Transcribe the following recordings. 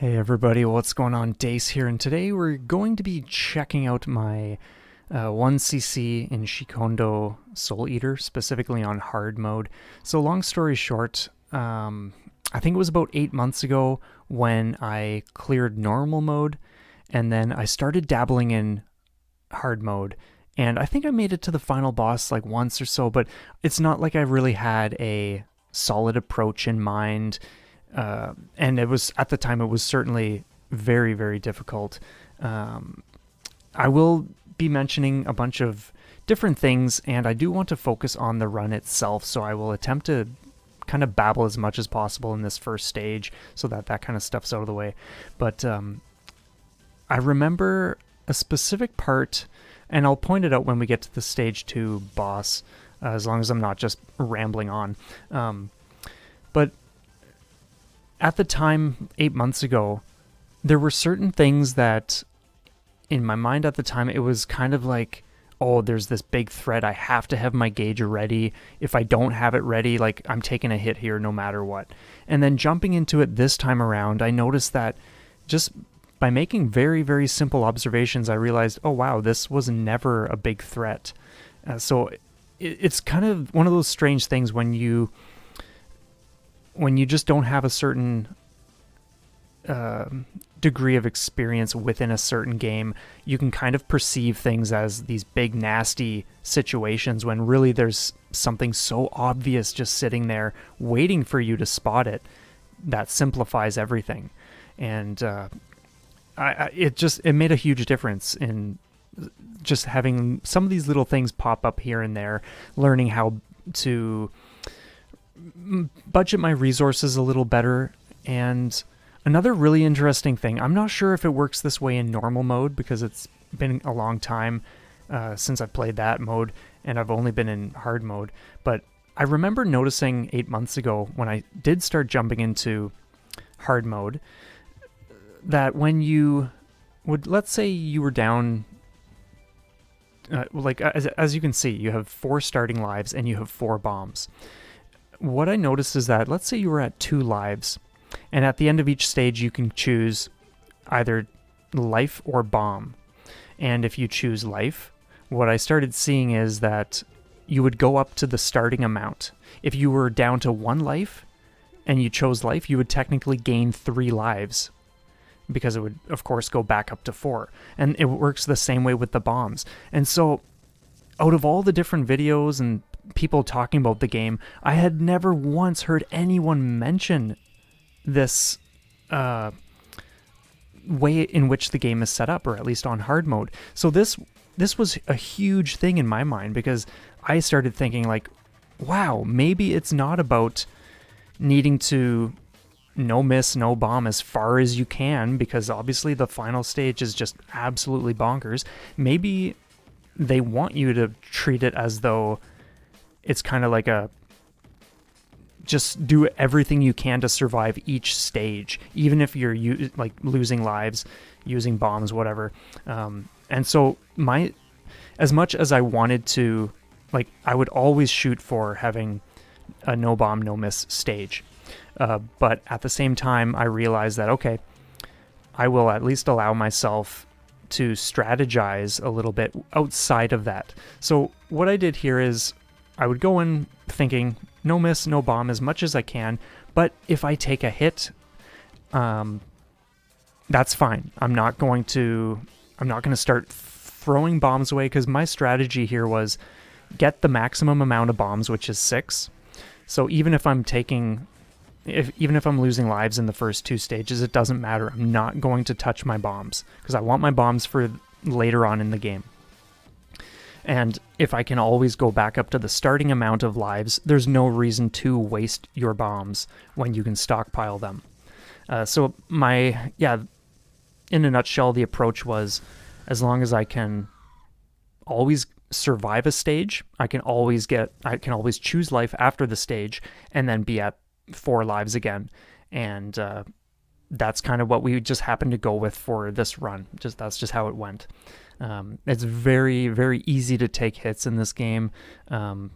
Hey everybody, what's going on? Dace here, and today we're going to be checking out my 1cc in Shikhondo Soul Eater, specifically on hard mode. So long story short, I think it was about 8 months ago when I cleared normal mode, and then I started dabbling in hard mode. And I think I made it to the final boss like once or so, but it's not like I really had a solid approach in mind. And it was, at the time, it was certainly very, very difficult. I will be mentioning a bunch of different things, and I do want to focus on the run itself, so I will attempt to kind of babble as much as possible in this first stage so that that kind of stuff's out of the way. But I remember a specific part, and I'll point it out when we get to the stage 2 boss, as long as I'm not just rambling on. But at the time, 8 months ago, there were certain things that, in my mind at the time, it was kind of like, oh, there's this big threat. I have to have my gauge ready. If I don't have it ready, like, I'm taking a hit here no matter what. And then jumping into it this time around, I noticed that just by making very, very simple observations, I realized, oh, wow, this was never a big threat. So it's kind of one of those strange things when you just don't have a certain degree of experience within a certain game. You can kind of perceive things as these big, nasty situations when really there's something so obvious just sitting there waiting for you to spot it that simplifies everything. And it made a huge difference in just having some of these little things pop up here and there, learning how to budget my resources a little better. And another really interesting thing, I'm not sure if it works this way in normal mode because it's been a long time since I've played that mode and I've only been in hard mode, but I remember noticing 8 months ago when I did start jumping into hard mode that when you would, let's say you were down, as you can see, you have 4 starting lives and you have 4 bombs. What I noticed is that, let's say you were at 2 lives, and at the end of each stage you can choose either life or bomb. And if you choose life, what I started seeing is that you would go up to the starting amount. If you were down to 1 life and you chose life, you would technically gain 3 lives, because it would, of course, go back up to 4. And it works the same way with the bombs. And so, out of all the different videos and people talking about the game, I had never once heard anyone mention this way in which the game is set up, or at least on hard mode. So this was a huge thing in my mind, because I started thinking like, wow, maybe it's not about needing to no miss, no bomb as far as you can, because obviously the final stage is just absolutely bonkers. Maybe they want you to treat it as though it's kind of like a just do everything you can to survive each stage, even if you're like losing lives, using bombs, whatever. And so as much as I wanted to, like, I would always shoot for having a no bomb, no miss stage. But at the same time, I realized that, okay, I will at least allow myself to strategize a little bit outside of that. So what I did here is I would go in thinking no miss, no bomb as much as I can, but if I take a hit, that's fine. I'm not going to start throwing bombs away, because my strategy here was get the maximum amount of bombs, which is 6. So even if I'm losing lives in the first 2 stages, it doesn't matter. I'm not going to touch my bombs, because I want my bombs for later on in the game. And if I can always go back up to the starting amount of lives, there's no reason to waste your bombs when you can stockpile them. So in a nutshell, the approach was, as long as I can always survive a stage, I can always choose life after the stage and then be at 4 lives again. And that's kind of what we just happened to go with for this run. That's just how it went. It's very, very easy to take hits in this game. In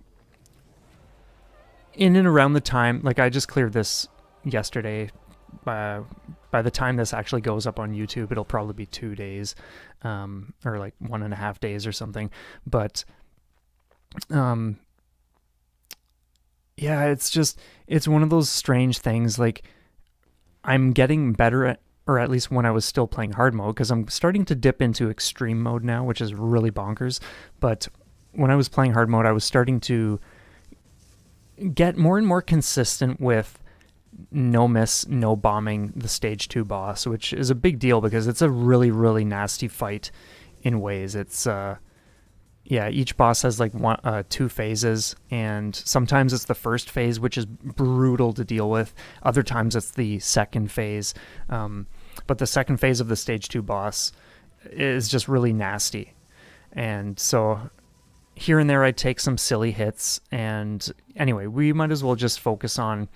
and around the time, like, I just cleared this yesterday, by the time this actually goes up on YouTube, it'll probably be 2 days, or like 1.5 days or something. But yeah, it's one of those strange things. Like, I'm getting better at, or at least when I was still playing hard mode, because I'm starting to dip into extreme mode now, which is really bonkers. But when I was playing hard mode, I was starting to get more and more consistent with no miss, no bombing the stage 2 boss, which is a big deal because it's a really, really nasty fight in ways. It's yeah, each boss has like 2 phases, and sometimes it's the first phase, which is brutal to deal with. Other times it's the second phase, but the second phase of the stage 2 boss is just really nasty. And so here and there I take some silly hits, and anyway, we might as well just focus on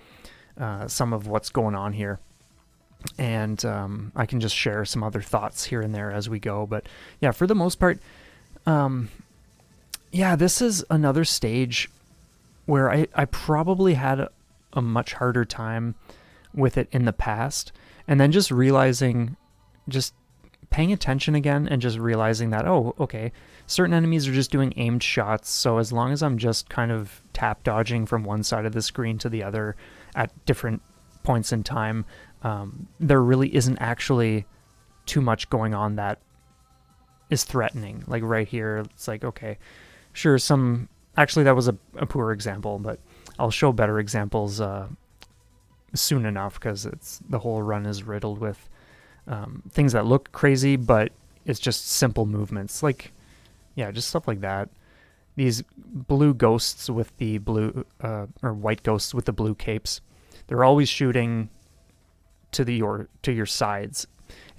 some of what's going on here, and I can just share some other thoughts here and there as we go. But yeah, for the most part, yeah, this is another stage where I probably had a much harder time with it in the past, and then just realizing, just paying attention again and just realizing that, oh, okay, certain enemies are just doing aimed shots, so as long as I'm just kind of tap dodging from one side of the screen to the other at different points in time, there really isn't actually too much going on that is threatening. Like right here, it's like, okay, sure, actually that was a poor example, but I'll show better examples soon enough, because the whole run is riddled with things that look crazy, but it's just simple movements. Like, yeah, just stuff like that. These blue ghosts with the blue, or white ghosts with the blue capes, they're always shooting to your sides.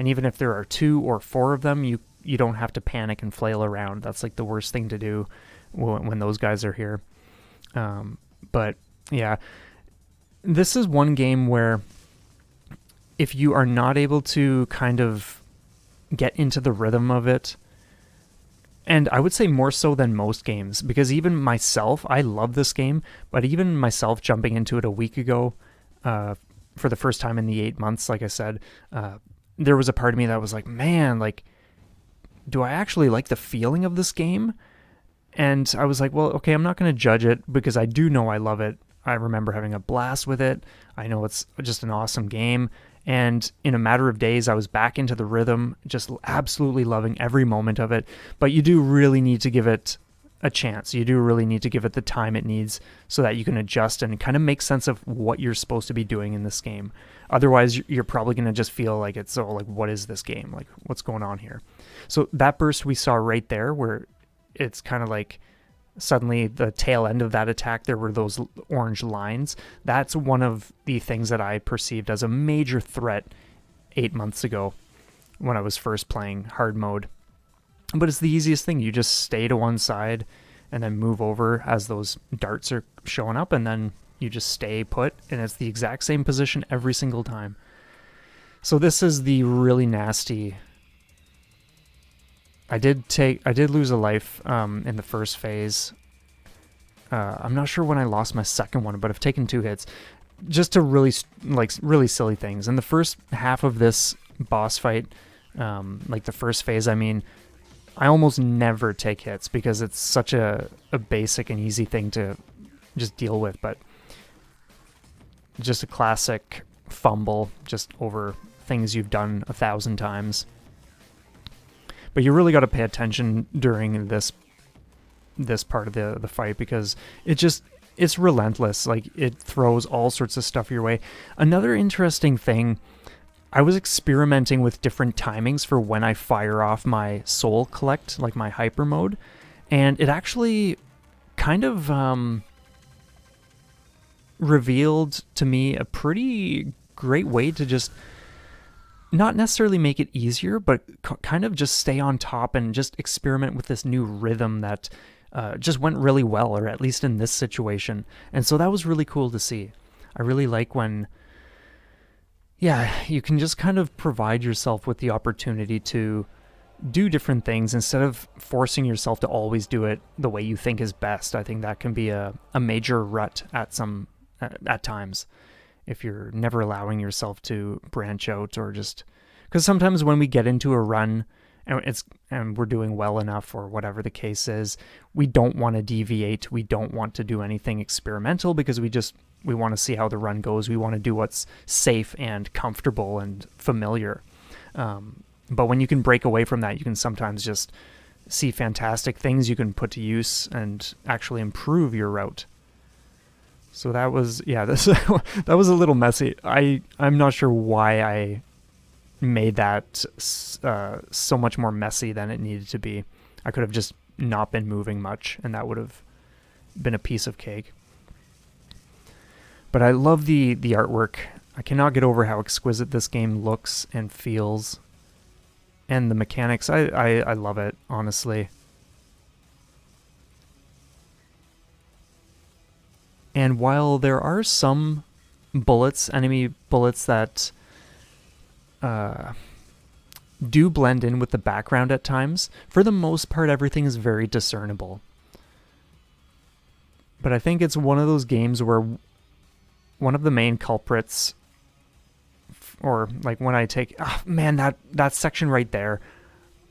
And even if there are 2 or 4 of them, you don't have to panic and flail around. That's like the worst thing to do when those guys are here. But yeah, this is one game where if you are not able to kind of get into the rhythm of it, and I would say more so than most games, because even myself, I love this game, but even myself jumping into it a week ago, for the first time in the 8 months, like I said, there was a part of me that was like, man, like, do I actually like the feeling of this game? And I was like, well, okay, I'm not going to judge it, because I do know I love it. I remember having a blast with it. I know it's just an awesome game. And in a matter of days, I was back into the rhythm, just absolutely loving every moment of it. But you do really need to give it a chance. You do really need to give it the time it needs so that you can adjust and kind of make sense of what you're supposed to be doing in this game. Otherwise, you're probably going to just feel like it's, oh, like, what is this game? Like, what's going on here? So that burst we saw right there, where it's kind of like suddenly the tail end of that attack, there were those orange lines. That's one of the things that I perceived as a major threat 8 months ago when I was first playing hard mode. But it's the easiest thing. You just stay to one side and then move over as those darts are showing up, and then you just stay put, and it's the exact same position every single time. So this is the really nasty. I did lose a life in the first phase. I'm not sure when I lost my second one, but I've taken 2 hits just to really silly things. In the first half of this boss fight, like the first phase, I mean, I almost never take hits because it's such a basic and easy thing to just deal with, but just a classic fumble just over things you've done 1,000 times. But you really got to pay attention during this part of the fight, because it's relentless. Like, it throws all sorts of stuff your way. Another interesting thing, I was experimenting with different timings for when I fire off my soul collect, like my hyper mode, and it actually kind of revealed to me a pretty great way to just not necessarily make it easier, but kind of just stay on top and just experiment with this new rhythm that just went really well, or at least in this situation. And so that was really cool to see. I really like when, yeah, you can just kind of provide yourself with the opportunity to do different things instead of forcing yourself to always do it the way you think is best. I think that can be a major rut at times. if you're never allowing yourself to branch out, or just because sometimes when we get into a run and we're doing well enough or whatever the case is, we don't want to deviate. We don't want to do anything experimental because we want to see how the run goes. We want to do what's safe and comfortable and familiar. But when you can break away from that, you can sometimes just see fantastic things you can put to use and actually improve your route. So that was, that was a little messy. I'm not sure why I made that so much more messy than it needed to be. I could have just not been moving much, and that would have been a piece of cake. But I love the artwork. I cannot get over how exquisite this game looks and feels. And the mechanics, I love it, honestly. And while there are some enemy bullets that do blend in with the background at times, for the most part, everything is very discernible. But I think it's one of those games where one of the main culprits, or like when I take, that section right there,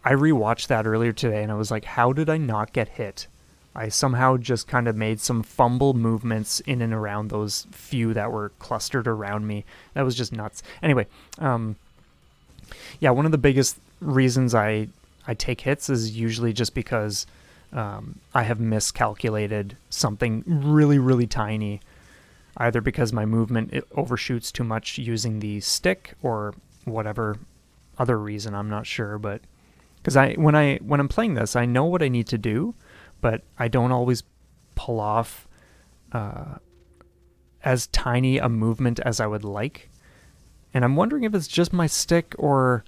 I rewatched that earlier today and I was like, how did I not get hit? I somehow just kind of made some fumble movements in and around those few that were clustered around me. That was just nuts. Anyway, one of the biggest reasons I take hits is usually just because I have miscalculated something really, really tiny, either because my movement overshoots too much using the stick or whatever other reason, I'm not sure. But because when I'm playing this, I know what I need to do, but I don't always pull off as tiny a movement as I would like. And I'm wondering if it's just my stick or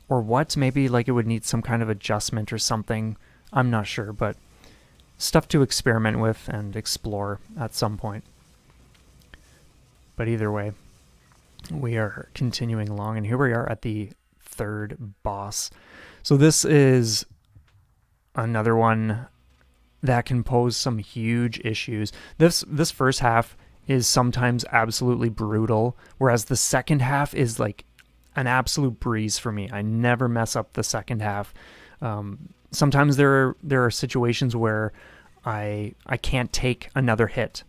what. Maybe like it would need some kind of adjustment or something. I'm not sure, but stuff to experiment with and explore at some point. But either way, we are continuing along, and here we are at the third boss. So this is another one that can pose some huge issues. This first half is sometimes absolutely brutal, whereas the second half is like an absolute breeze for me. I never mess up the second half. Sometimes there are situations where I can't take another hit,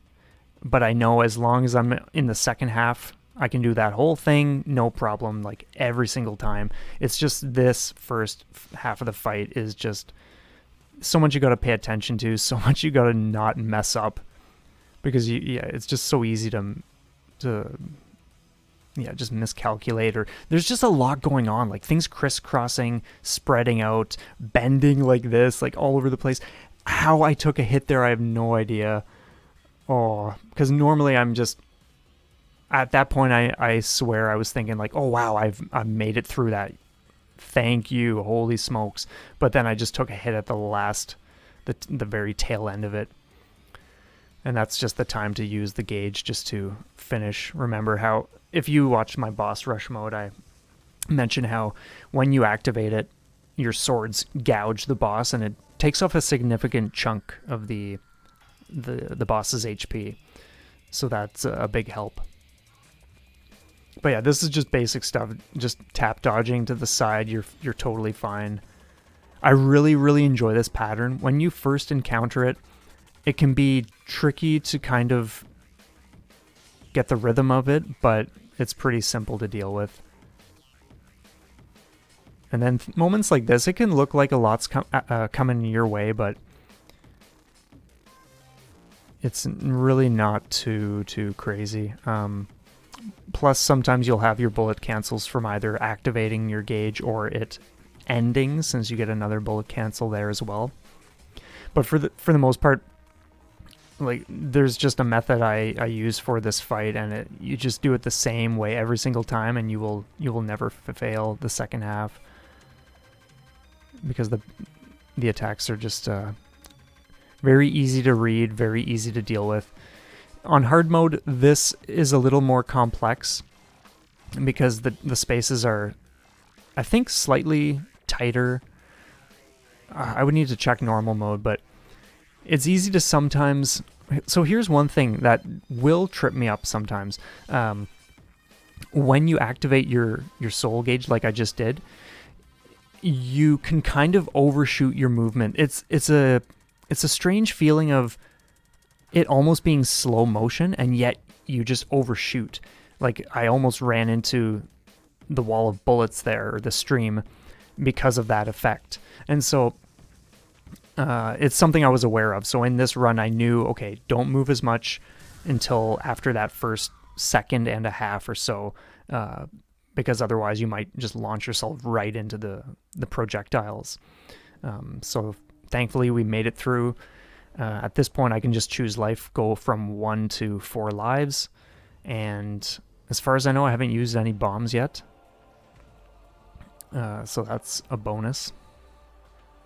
but I know as long as I'm in the second half, I can do that whole thing, no problem, like every single time. It's just this first half of the fight is just so much you got to pay attention to, so much you got to not mess up, because it's just so easy to just miscalculate, or there's just a lot going on, like things crisscrossing, spreading out, bending like this, like all over the place. How I took a hit there, I have no idea. Oh, because normally I'm just at that point, I swear I was thinking like, oh wow, I've made it through that. Thank you, holy smokes. But then I just took a hit at the very tail end of it. And that's just the time to use the gauge just to finish. Remember how, if you watched my boss rush mode, I mentioned how when you activate it, your swords gouge the boss and it takes off a significant chunk of the boss's HP. So that's a big help. But yeah, this is just basic stuff. Just tap dodging to the side, you're totally fine. I really, really enjoy this pattern. When you first encounter it, it can be tricky to kind of get the rhythm of it, but it's pretty simple to deal with. And then moments like this, it can look like a lot's coming your way, but it's really not too crazy. Plus, sometimes you'll have your bullet cancels from either activating your gauge or it ending, since you get another bullet cancel there as well. But for the most part, like there's just a method I use for this fight, and you just do it the same way every single time, and you will never fail the second half, because the attacks are just very easy to read, very easy to deal with. On hard mode, this is a little more complex because the spaces are, I think, slightly tighter. I would need to check normal mode, but it's easy to sometimes... So here's one thing that will trip me up sometimes. when you activate your soul gauge, like I just did, you can kind of overshoot your movement. It's a strange feeling of it almost being slow motion, and yet you just overshoot. Like, I almost ran into the wall of bullets there, or the stream, because of that effect. And so it's something I was aware of. So in this run, I knew, okay, don't move as much until after that first second and a half or so, because otherwise you might just launch yourself right into the projectiles. So thankfully we made it through. At this point, I can just choose life, go from 1 to 4 lives, and as far as I know, I haven't used any bombs yet. So that's a bonus.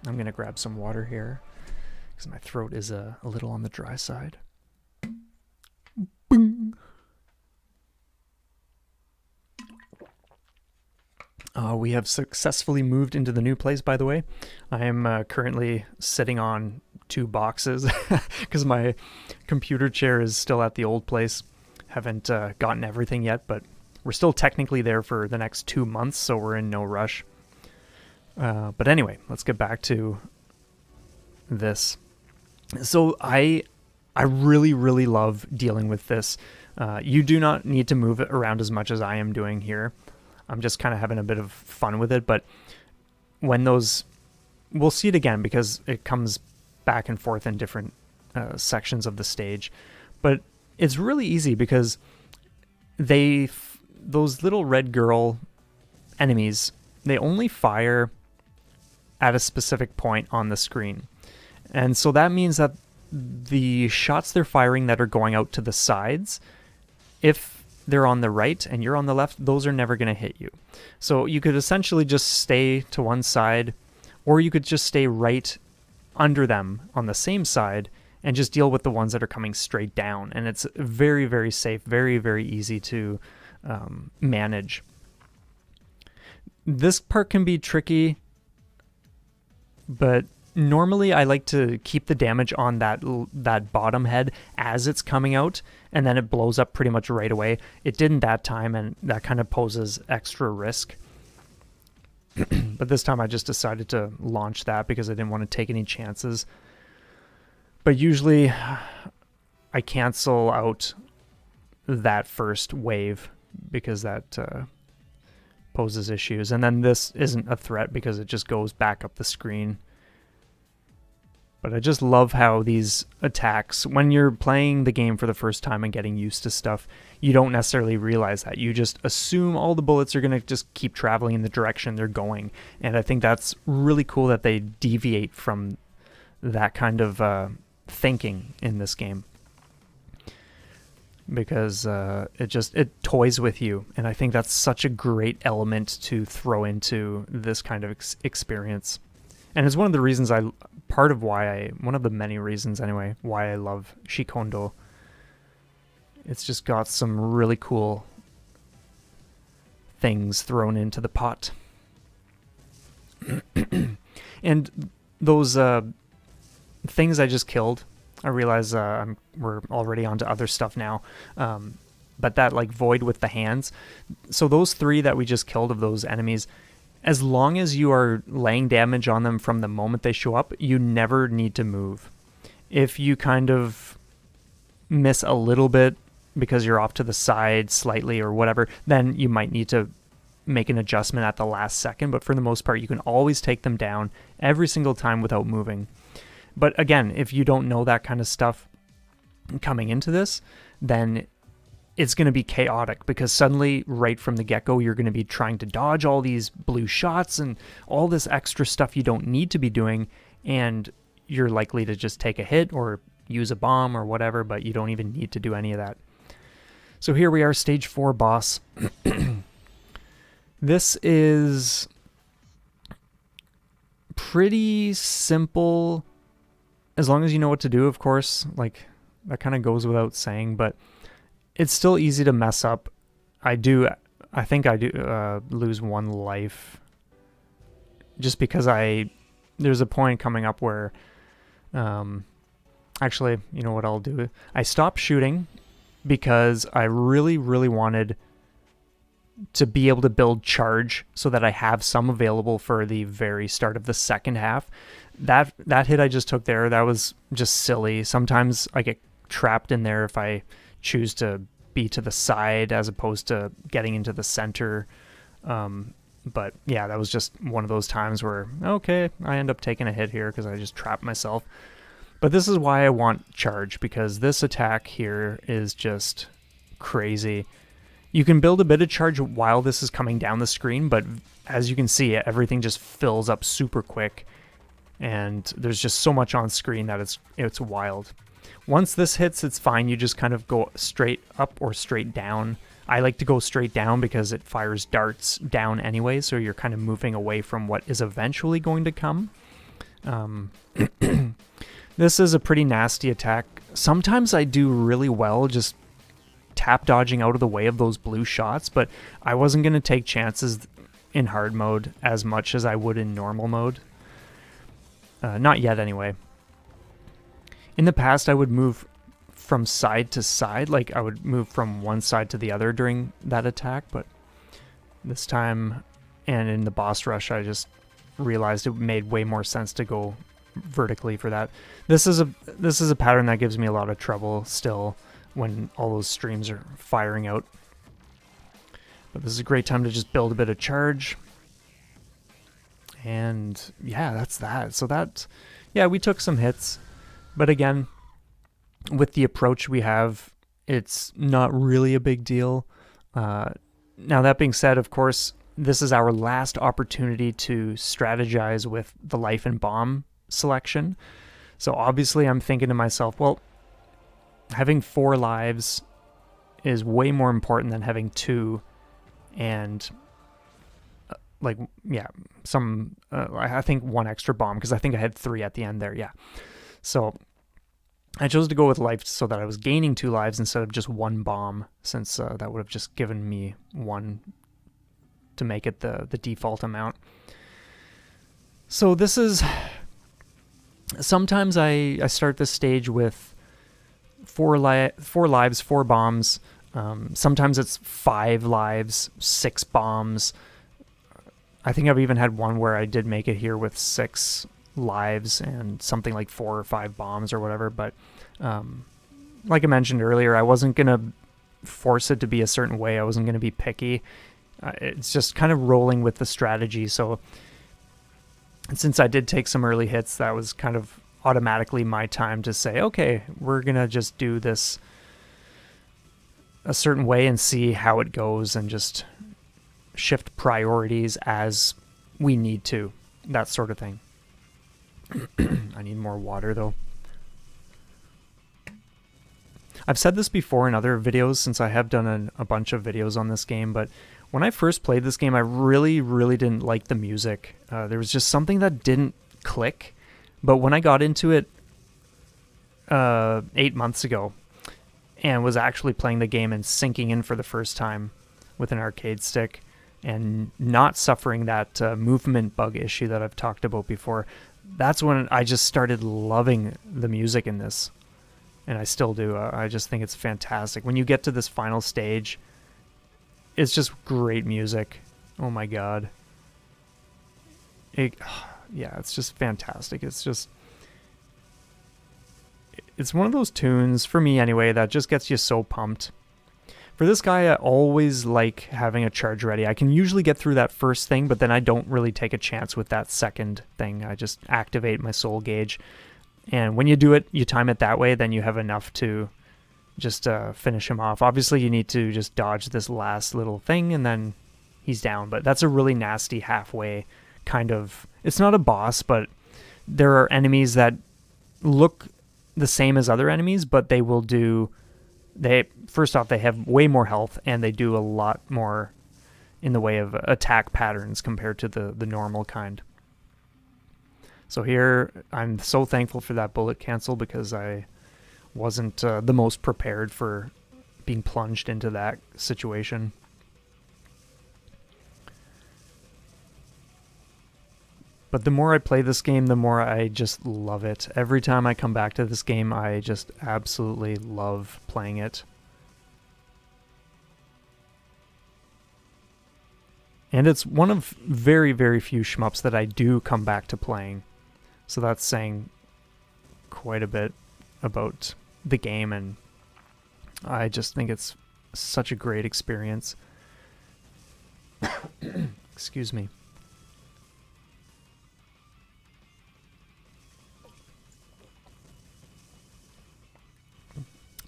I'm going to grab some water here because my throat is a little on the dry side. Boom. We have successfully moved into the new place, by the way. I am currently sitting on 2 boxes because my computer chair is still at the old place. Haven't gotten everything yet, but we're still technically there for the next 2 months, so we're in no rush. But anyway, let's get back to this. So I really, really love dealing with this. You do not need to move it around as much as I am doing here. I'm just kind of having a bit of fun with it, but when those... We'll see it again because it comes back and forth in different sections of the stage. But it's really easy because those little red girl enemies, they only fire at a specific point on the screen. And so that means that the shots they're firing that are going out to the sides, if they're on the right and you're on the left, those are never going to hit you. So you could essentially just stay to one side, or you could just stay right under them on the same side and just deal with the ones that are coming straight down. And it's very, very safe, very, very easy to manage. This part can be tricky, but normally I like to keep the damage on that bottom head as it's coming out, and then it blows up pretty much right away. It didn't that time, and that kind of poses extra risk. But this time I just decided to launch that because I didn't want to take any chances. But usually I cancel out that first wave because that poses issues. And then this isn't a threat because it just goes back up the screen. But I just love how these attacks, when you're playing the game for the first time and getting used to stuff, you don't necessarily realize that. You just assume all the bullets are going to just keep traveling in the direction they're going. And I think that's really cool that they deviate from that kind of thinking in this game. Because it toys with you. And I think that's such a great element to throw into this kind of experience. And it's one of the reasons one of the many reasons anyway, why I love Shikhondo. It's just got some really cool things thrown into the pot. And those things I just killed, I realize we're already onto other stuff now. But that like void with the hands. So those 3 that we just killed of those enemies, as long as you are laying damage on them from the moment they show up, you never need to move. If you kind of miss a little bit because you're off to the side slightly or whatever, then you might need to make an adjustment at the last second. But for the most part, you can always take them down every single time without moving. But again, if you don't know that kind of stuff coming into this, then it's going to be chaotic because suddenly right from the get-go you're going to be trying to dodge all these blue shots and all this extra stuff you don't need to be doing, and you're likely to just take a hit or use a bomb or whatever, but you don't even need to do any of that. So here we are, stage 4 boss. This is pretty simple as long as you know what to do, of course. Like, that kind of goes without saying, but it's still easy to mess up. I think I do lose 1 life just because there's a point coming up where actually, you know what I'll do? I stopped shooting because I really, really wanted to be able to build charge so that I have some available for the very start of the second half. That hit I just took there, that was just silly. Sometimes I get trapped in there if I choose to be to the side as opposed to getting into the center. But yeah, that was just one of those times where, okay, I end up taking a hit here because I just trapped myself. But this is why I want charge, because this attack here is just crazy. You can build a bit of charge while this is coming down the screen, but as you can see, everything just fills up super quick, and there's just so much on screen that it's wild. Once this hits, it's fine. You just kind of go straight up or straight down. I like to go straight down because it fires darts down anyway, so you're kind of moving away from what is eventually going to come. This is a pretty nasty attack. Sometimes I do really well just tap dodging out of the way of those blue shots, but I wasn't going to take chances in hard mode as much as I would in normal mode. Not yet anyway. In the past, I would move from side to side, like I would move from one side to the other during that attack, but this time and in the boss rush, I just realized it made way more sense to go vertically for that. This is a pattern that gives me a lot of trouble still when all those streams are firing out. But this is a great time to just build a bit of charge. And yeah, that's that. So that, yeah, we took some hits. But again, with the approach we have, it's not really a big deal. Now that being said, of course, this is our last opportunity to strategize with the life and bomb selection. So obviously I'm thinking to myself, well, having 4 lives is way more important than having 2, and like, yeah, some I think 1 extra bomb, because I think I had 3 at the end there. Yeah, so I chose to go with life so that I was gaining 2 lives instead of just 1 bomb, since that would have just given me 1 to make it the default amount. So this is, sometimes I start this stage with 4 lives, 4 bombs. Sometimes it's 5 lives, 6 bombs. I think I've even had one where I did make it here with 6 lives and something like 4 or 5 bombs or whatever. But like I mentioned earlier, I wasn't going to force it to be a certain way. I wasn't going to be picky. It's just kind of rolling with the strategy. So since I did take some early hits, that was kind of automatically my time to say, okay, we're going to just do this a certain way and see how it goes, and just shift priorities as we need to, that sort of thing. I need more water though. I've said this before in other videos, since I have done a bunch of videos on this game, but when I first played this game, I really didn't like the music. There was just something that didn't click. But when I got into it 8 months ago and was actually playing the game and sinking in for the first time with an arcade stick and not suffering that movement bug issue that I've talked about before, that's when I just started loving the music in this. And I still do. I just think it's fantastic. When you get to this final stage, it's just great music. Oh my god. Yeah, it's just fantastic. It's one of those tunes, for me anyway, that just gets you so pumped. For this guy, I always like having a charge ready. I can usually get through that first thing, but then I don't really take a chance with that second thing. I just activate my soul gauge. And when you do it, you time it that way, then you have enough to just finish him off. Obviously, you need to just dodge this last little thing, and then he's down. But that's a really nasty halfway kind of... It's not a boss, but there are enemies that look the same as other enemies, but they will do... First off, they have way more health, and they do a lot more in the way of attack patterns compared to the normal kind. So here, I'm so thankful for that bullet cancel, because I wasn't the most prepared for being plunged into that situation. But the more I play this game, the more I just love it. Every time I come back to this game, I just absolutely love playing it. And it's one of very, very few shmups that I do come back to playing. So that's saying quite a bit about the game, and I just think it's such a great experience. Excuse me.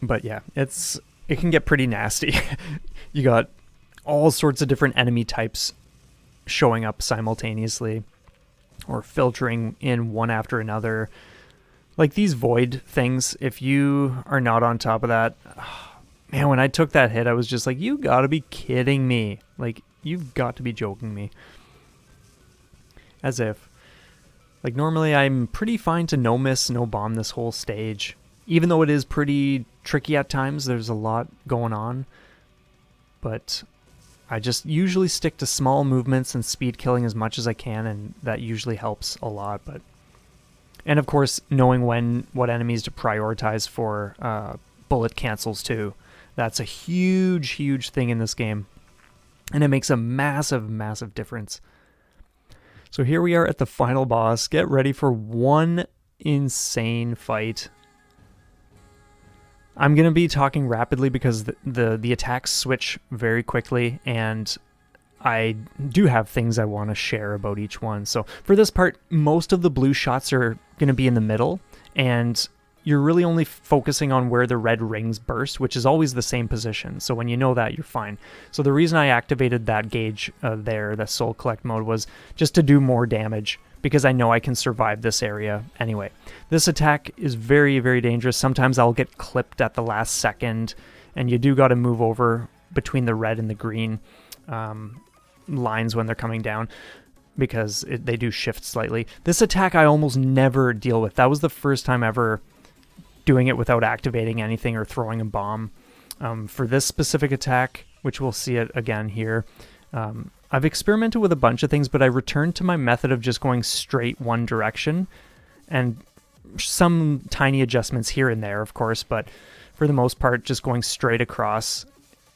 But yeah, it can get pretty nasty. You got all sorts of different enemy types showing up simultaneously or filtering in one after another. Like these void things, if you are not on top of that, man, when I took that hit, I was just like, you gotta be kidding me. Like, you've got to be joking me. As if. Like, normally I'm pretty fine to no miss, no bomb this whole stage. Even though it is pretty tricky at times, there's a lot going on. But I just usually stick to small movements and speed killing as much as I can, and that usually helps a lot. And of course, knowing what enemies to prioritize for bullet cancels too. That's a huge, huge thing in this game. And it makes a massive, massive difference. So here we are at the final boss. Get ready for one insane fight. I'm going to be talking rapidly because the attacks switch very quickly, and I do have things I want to share about each one. So for this part, most of the blue shots are going to be in the middle, and you're really only focusing on where the red rings burst, which is always the same position. So when you know that, you're fine. So the reason I activated that gauge there, the Soul Collect mode, was just to do more damage, because I know I can survive this area anyway. This attack is very, very dangerous. Sometimes I'll get clipped at the last second, and you do got to move over between the red and the green lines when they're coming down, because they do shift slightly. This attack I almost never deal with. That was the first time ever doing it without activating anything or throwing a bomb. For this specific attack, which we'll see it again here, I've experimented with a bunch of things, but I returned to my method of just going straight one direction, and some tiny adjustments here and there, of course, but for the most part, just going straight across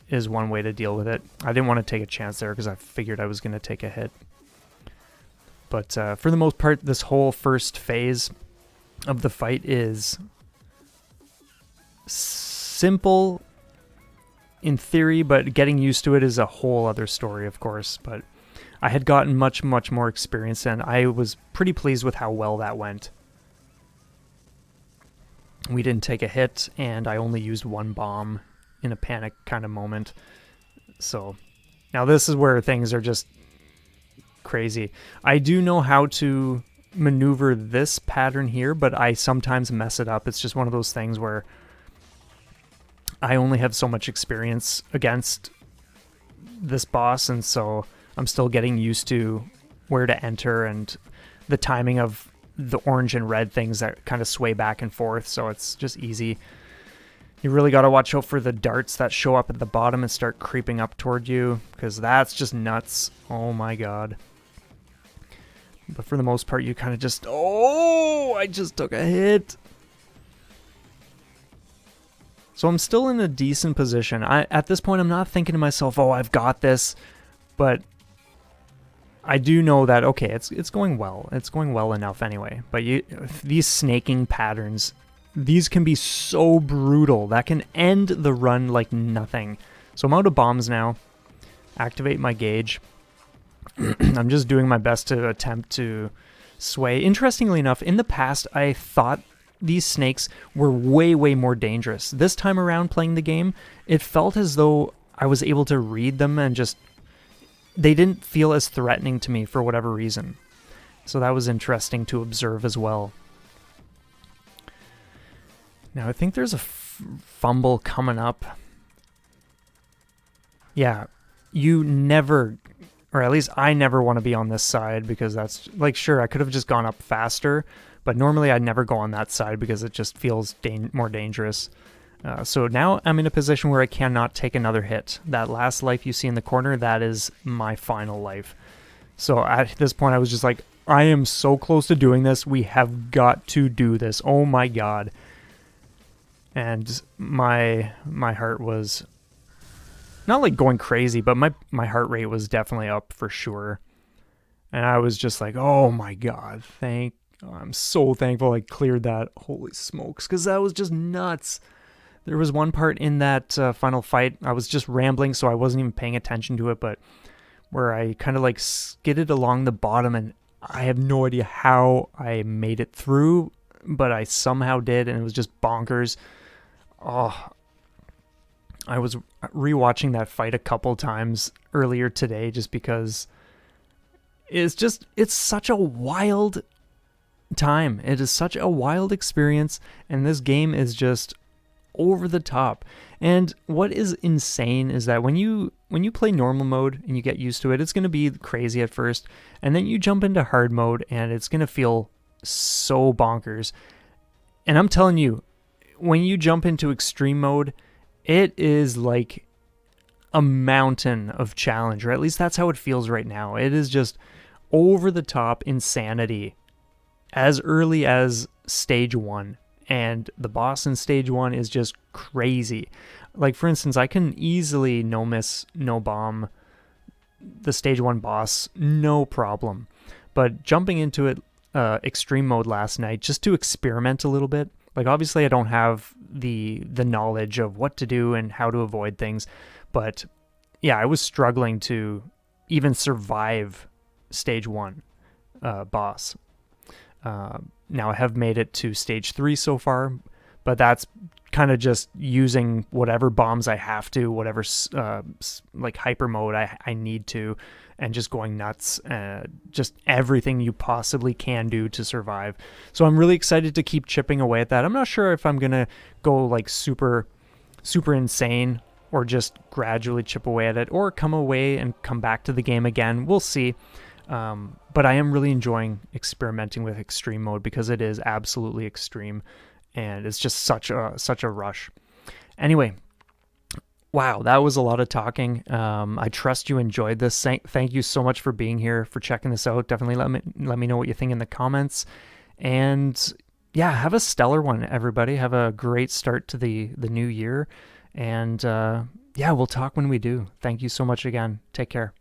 is one way to deal with it. I didn't want to take a chance there because I figured I was going to take a hit. But for the most part, this whole first phase of the fight is simple in theory, but getting used to it is a whole other story, of course. But I had gotten much, much more experience, and I was pretty pleased with how well that went. We didn't take a hit, and I only used one bomb in a panic kind of moment. So now this is where things are just crazy. I do know how to maneuver this pattern here, but I sometimes mess it up. It's just one of those things where I only have so much experience against this boss, and so I'm still getting used to where to enter and the timing of the orange and red things that kind of sway back and forth, so it's just easy. You really got to watch out for the darts that show up at the bottom and start creeping up toward you, because that's just nuts. Oh my god. But for the most part, you kind of just... Oh! I just took a hit! So I'm still in a decent position. At this point, I'm not thinking to myself, oh, I've got this. But I do know that, okay, it's going well. It's going well enough anyway. But these snaking patterns, these can be so brutal. That can end the run like nothing. So I'm out of bombs now. Activate my gauge. I'm just doing my best to attempt to sway. Interestingly enough, in the past, I thought these snakes were way, way more dangerous. This time around playing the game, it felt as though I was able to read them and just... They didn't feel as threatening to me for whatever reason. So that was interesting to observe as well. Now, I think there's a fumble coming up. Yeah, you never... Or at least I never want to be on this side, because that's... Like, sure, I could have just gone up faster, but normally I'd never go on that side because it just feels more dangerous. So now I'm in a position where I cannot take another hit. That last life you see in the corner, that is my final life. So at this point I was just like, I am so close to doing this. We have got to do this. Oh my god. And my heart was not like going crazy, but my heart rate was definitely up for sure. And I was just like, oh my God, I'm so thankful I cleared that. Holy smokes, because that was just nuts. There was one part in that final fight, I was just rambling, so I wasn't even paying attention to it, but where I kind of like skidded along the bottom, and I have no idea how I made it through, but I somehow did, and it was just bonkers. Oh, I was rewatching that fight a couple times earlier today just because it's such a wild time. It is such a wild experience, and this game is just over the top. And what is insane is that when you play normal mode and you get used to it, it's going to be crazy at first, and then you jump into hard mode and it's going to feel so bonkers. And I'm telling you, when you jump into extreme mode, it is like a mountain of challenge, or at least that's how it feels right now. It is just over the top insanity as early as stage 1. And the boss in stage 1 is just crazy. Like, for instance, I can easily no miss, no bomb the stage 1 boss, no problem. But jumping into it extreme mode last night just to experiment a little bit, like obviously I don't have the knowledge of what to do and how to avoid things, but yeah, I was struggling to even survive stage 1 boss. Now I have made it to stage 3 so far, but that's kind of just using whatever bombs I have to, whatever like hyper mode I need to, and just going nuts, just everything you possibly can do to survive. So I'm really excited to keep chipping away at that. I'm not sure if I'm gonna go like super insane, or just gradually chip away at it, or come away and come back to the game again. We'll see. But I am really enjoying experimenting with extreme mode because it is absolutely extreme, and it's just such a rush. Anyway, wow, that was a lot of talking. I trust you enjoyed this. Thank you so much for being here, for checking this out. Definitely let me know what you think in the comments. And yeah, have a stellar one, everybody. Have a great start to the new year. And yeah, we'll talk when we do. Thank you so much again. Take care.